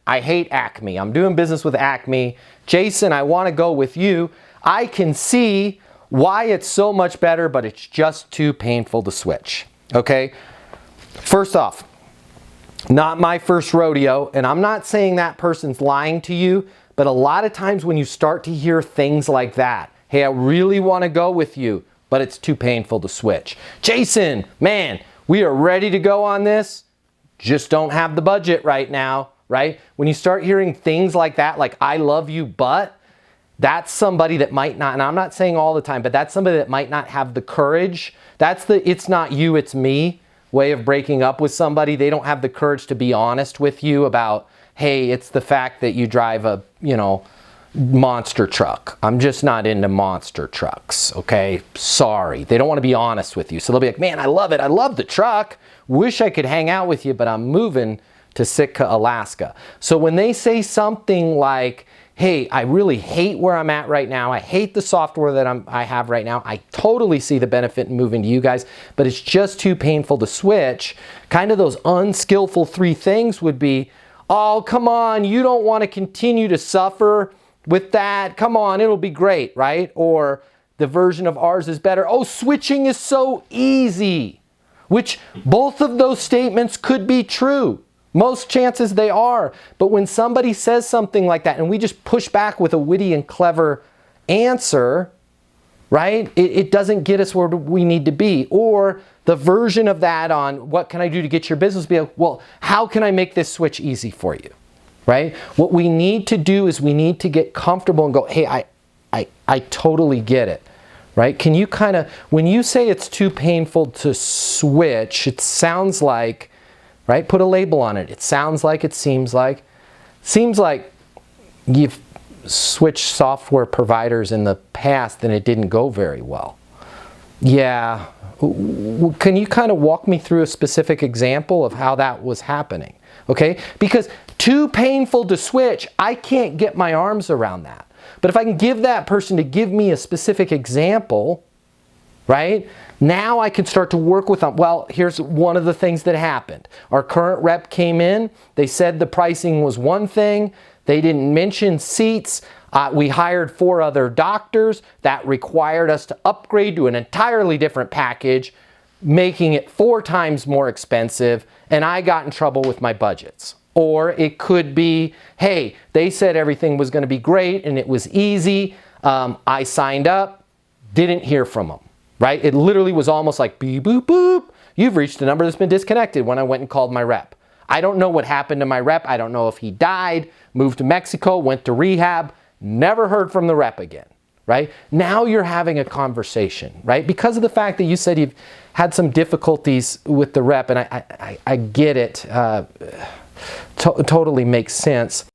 I hate Acme. I'm doing business with Acme. Jason, I want to go with you. I can see why it's so much better, but it's just too painful to switch. Okay? First off, not my first rodeo, and I'm not saying that person's lying to you, but a lot of times when you start to hear things like that, hey, I really want to go with you, but it's too painful to switch. Jason, man, we are ready to go on this, just don't have the budget right now, right? When you start hearing things like that, like I love you, but that's somebody that might not, and I'm not saying all the time, but that's somebody that might not have the courage. That's the it's not you, it's me way of breaking up with somebody. They don't have the courage to be honest with you about, hey, it's the fact that you drive a, monster truck. I'm just not into monster trucks, okay? Sorry. They don't want to be honest with you. So they'll be like, man, I love it. I love the truck. Wish I could hang out with you, but I'm moving to Sitka, Alaska. So when they say something like, hey, I really hate where I'm at right now. I hate the software that I have right now. I totally see the benefit in moving to you guys, but it's just too painful to switch. Kind of those unskillful 3 things would be, oh, come on, you don't want to continue to suffer with that. Come on, it'll be great, right? Or the version of ours is better. Oh, switching is so easy, which both of those statements could be true. Most chances they are. But when somebody says something like that and we just push back with a witty and clever answer, right? It doesn't get us where we need to be. Or the version of that on what can I do to get your business, be like, well, how can I make this switch easy for you, right? What we need to do is we need to get comfortable and go, hey, I totally get it, right? Can you kind of, when you say it's too painful to switch, it sounds like, right? Put a label on it. It sounds like, it seems like you've switched software providers in the past and it didn't go very well. Yeah. Can you kind of walk me through a specific example of how that was happening? Okay? Because too painful to switch, I can't get my arms around that. But if I can give that person to give me a specific example, right? Now I can start to work with them. Well, here's one of the things that happened. Our current rep came in. They said the pricing was one thing. They didn't mention seats. We hired 4 other doctors. That required us to upgrade to an entirely different package, making it 4 times more expensive, and I got in trouble with my budgets. Or it could be, hey, they said everything was going to be great and it was easy. I signed up, didn't hear from them. Right? It literally was almost like beep, boop, boop. You've reached a number that's been disconnected when I went and called my rep. I don't know what happened to my rep. I don't know if he died, moved to Mexico, went to rehab, never heard from the rep again. Right? Now you're having a conversation, right? Because of the fact that you said you've had some difficulties with the rep, and I get it. Totally makes sense.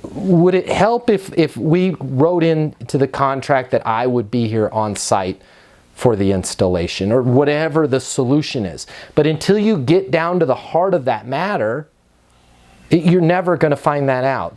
Would it help if we wrote into the contract that I would be here on site for the installation or whatever the solution is? But until you get down to the heart of that matter, you're never going to find that out.